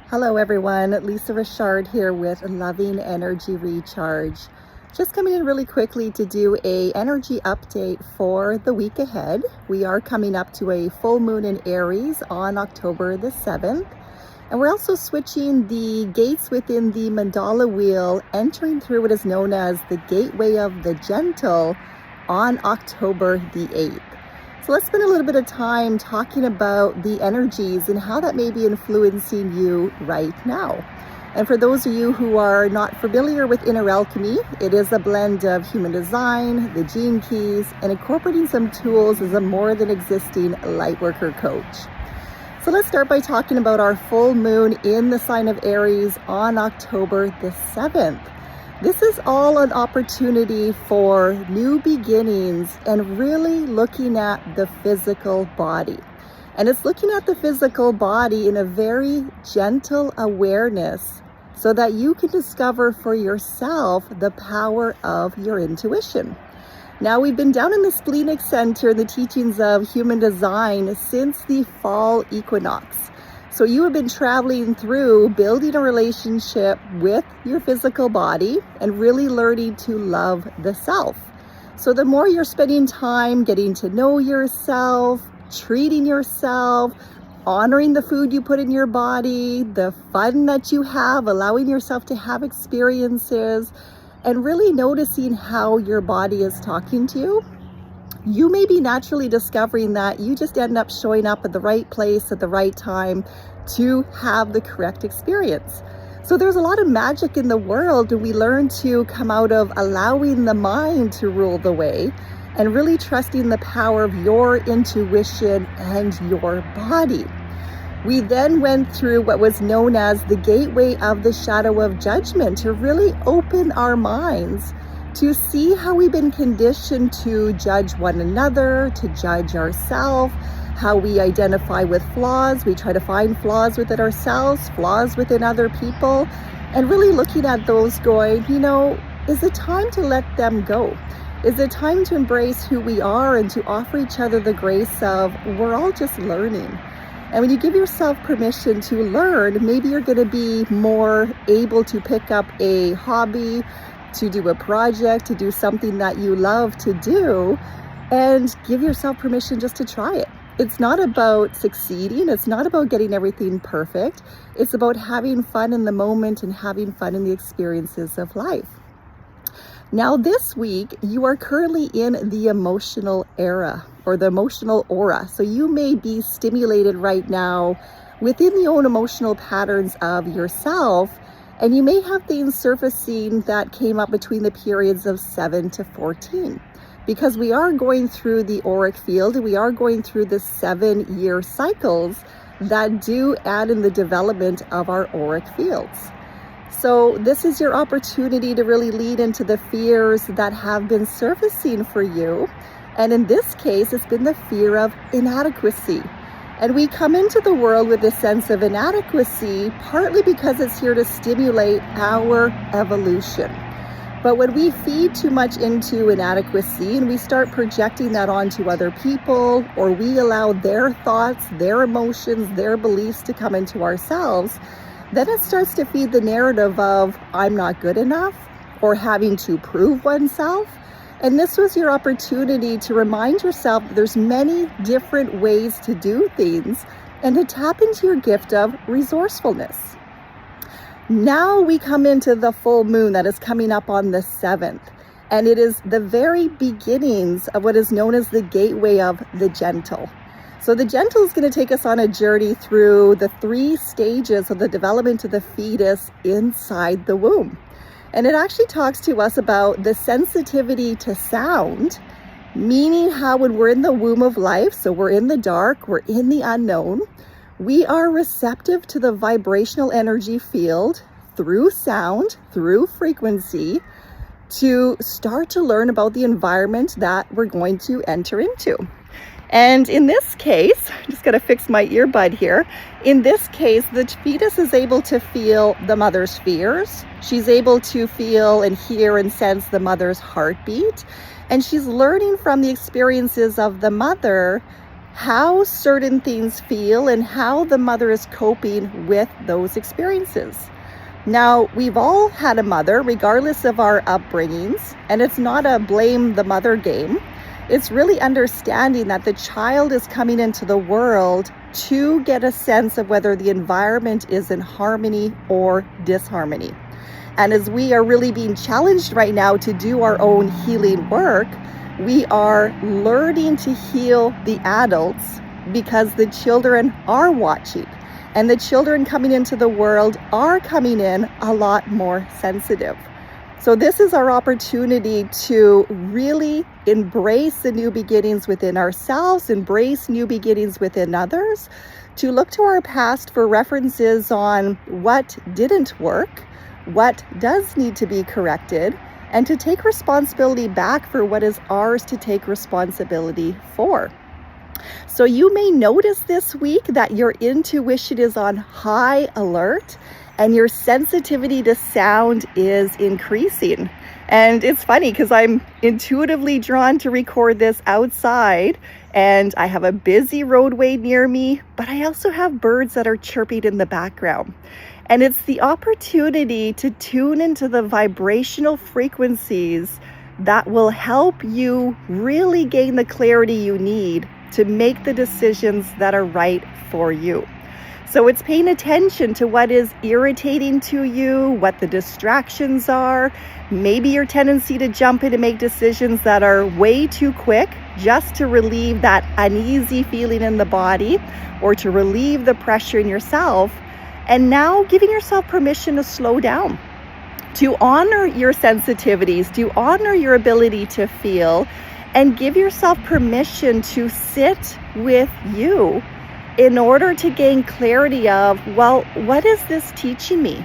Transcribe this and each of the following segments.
Hello everyone, Lisa Richard here with Loving Energy Recharge. Just coming in really quickly to do a energy update for the week ahead. We are coming up to a full moon in Aries on October the 7th. And we're also switching the gates within the mandala wheel, entering through what is known as the gateway of the gentle on October the 8th. So let's spend a little bit of time talking about the energies and how that may be influencing you right now. And for those of you who are not familiar with inner alchemy, it is a blend of human design, the gene keys, and incorporating some tools as a more than existing lightworker coach. So let's start by talking about our full moon in the sign of Aries on October the 7th. This is all an opportunity for new beginnings and really looking at the physical body. And it's looking at the physical body in a very gentle awareness so that you can discover for yourself the power of your intuition. Now, we've been down in the splenic center in the teachings of human design since the fall equinox. So you have been traveling through building a relationship with your physical body and really learning to love the self. So the more you're spending time getting to know yourself, treating yourself, honoring the food you put in your body, the fun that you have, allowing yourself to have experiences, and really noticing how your body is talking to you, you may be naturally discovering that you just end up showing up at the right place at the right time to have the correct experience. So there's a lot of magic in the world when we learn to come out of allowing the mind to rule the way and really trusting the power of your intuition and your body. We then went through what was known as the gateway of the shadow of judgment to really open our minds to see how we've been conditioned to judge one another, to judge ourselves, how we identify with flaws. We try to find flaws within ourselves, flaws within other people, and really looking at those going, is it time to let them go? Is it time to embrace who we are and to offer each other the grace of we're all just learning? And when you give yourself permission to learn, maybe you're going to be more able to pick up a hobby, to do a project, to do something that you love to do, and give yourself permission just to try it. It's not about succeeding. It's not about getting everything perfect. It's about having fun in the moment and having fun in the experiences of life. Now, this week, you are currently in the emotional era or the emotional aura. So you may be stimulated right now within the own emotional patterns of yourself. And you may have things surfacing that came up between the periods of 7 to 14, because we are going through the auric field and we are going through the 7-year cycles that do add in the development of our auric fields. So this is your opportunity to really lead into the fears that have been surfacing for you. And in this case, it's been the fear of inadequacy. And we come into the world with this sense of inadequacy, partly because it's here to stimulate our evolution. But when we feed too much into inadequacy and we start projecting that onto other people, or we allow their thoughts, their emotions, their beliefs to come into ourselves, then it starts to feed the narrative of I'm not good enough or having to prove oneself. And this was your opportunity to remind yourself that there's many different ways to do things and to tap into your gift of resourcefulness. Now we come into the full moon that is coming up on the 7th, and it is the very beginnings of what is known as the gateway of the gentle. So the gentle is going to take us on a journey through the 3 stages of the development of the fetus inside the womb. And it actually talks to us about the sensitivity to sound, meaning how when we're in the womb of life, so we're in the dark, we're in the unknown, we are receptive to the vibrational energy field through sound, through frequency, to start to learn about the environment that we're going to enter into. And in this case, I'm just going to fix my earbud here. In this case, the fetus is able to feel the mother's fears. She's able to feel and hear and sense the mother's heartbeat. And she's learning from the experiences of the mother how certain things feel and how the mother is coping with those experiences. Now, we've all had a mother, regardless of our upbringings, and it's not a blame the mother game. It's really understanding that the child is coming into the world to get a sense of whether the environment is in harmony or disharmony. And as we are really being challenged right now to do our own healing work, we are learning to heal the adults because the children are watching. And the children coming into the world are coming in a lot more sensitive. So this is our opportunity to really embrace the new beginnings within ourselves, embrace new beginnings within others, to look to our past for references on what didn't work, what does need to be corrected, and to take responsibility back for what is ours to take responsibility for. So you may notice this week that your intuition is on high alert and your sensitivity to sound is increasing. And it's funny because I'm intuitively drawn to record this outside, and I have a busy roadway near me, but I also have birds that are chirping in the background. And it's the opportunity to tune into the vibrational frequencies that will help you really gain the clarity you need to make the decisions that are right for you. So it's paying attention to what is irritating to you, what the distractions are, maybe your tendency to jump in and make decisions that are way too quick just to relieve that uneasy feeling in the body or to relieve the pressure in yourself. And now giving yourself permission to slow down, to honor your sensitivities, to honor your ability to feel, and give yourself permission to sit with you in order to gain clarity of, well, what is this teaching me?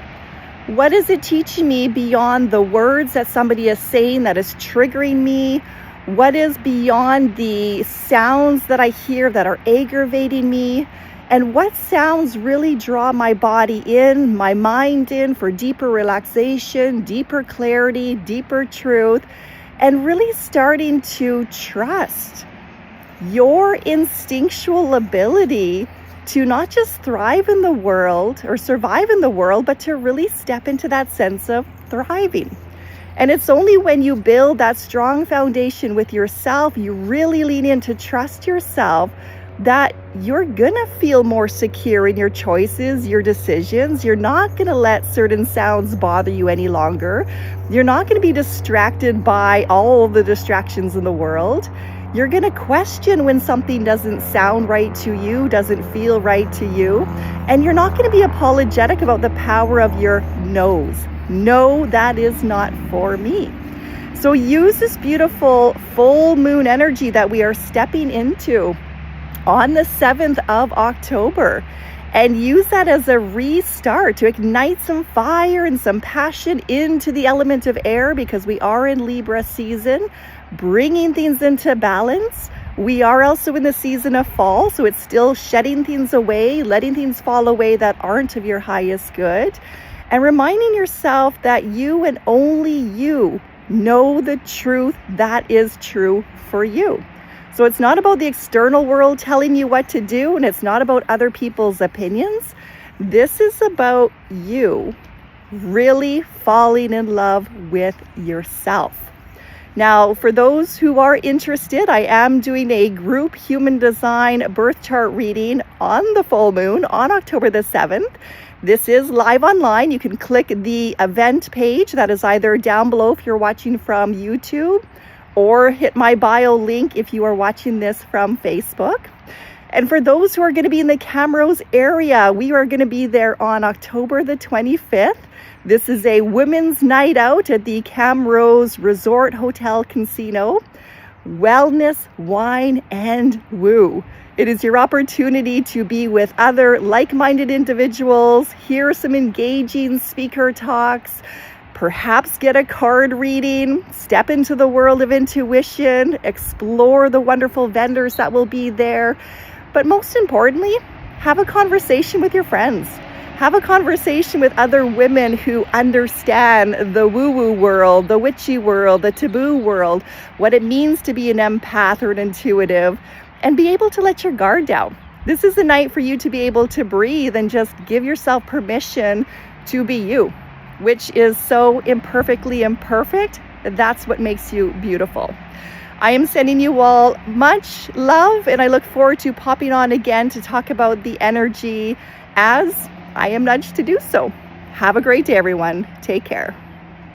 What is it teaching me beyond the words that somebody is saying that is triggering me? What is beyond the sounds that I hear that are aggravating me? And what sounds really draw my body in, my mind in for deeper relaxation, deeper clarity, deeper truth, and really starting to trust your instinctual ability to not just thrive in the world or survive in the world, but to really step into that sense of thriving. And it's only when you build that strong foundation with yourself, you really lean in to trust yourself, that you're gonna feel more secure in your choices, your decisions. You're not gonna let certain sounds bother you any longer. You're not gonna be distracted by all the distractions in the world. You're gonna question when something doesn't sound right to you, doesn't feel right to you. And you're not gonna be apologetic about the power of your no's. No, that is not for me. So use this beautiful full moon energy that we are stepping into on the 7th of October, and use that as a restart to ignite some fire and some passion into the element of air, because we are in Libra season, bringing things into balance. We are also in the season of fall, so it's still shedding things away, letting things fall away that aren't of your highest good, and reminding yourself that you and only you know the truth that is true for you. So it's not about the external world telling you what to do, and it's not about other people's opinions. This is about you really falling in love with yourself. Now, for those who are interested, I am doing a group human design birth chart reading on the full moon on October the 7th. This is live online. You can click the event page that is either down below if you're watching from YouTube, or hit my bio link if you are watching this from Facebook. And for those who are going to be in the Camrose area, we are going to be there on October the 25th. This is a women's night out at the Camrose Resort Hotel Casino. Wellness, wine, and woo. It is your opportunity to be with other like-minded individuals, hear some engaging speaker talks, perhaps get a card reading, step into the world of intuition, explore the wonderful vendors that will be there. But most importantly, have a conversation with your friends. Have a conversation with other women who understand the woo-woo world, the witchy world, the taboo world, what it means to be an empath or an intuitive, and be able to let your guard down. This is the night for you to be able to breathe and just give yourself permission to be you, which is so imperfectly imperfect. That's what makes you beautiful. I am sending you all much love, and I look forward to popping on again to talk about the energy as I am nudged to do so. Have a great day, everyone. Take care.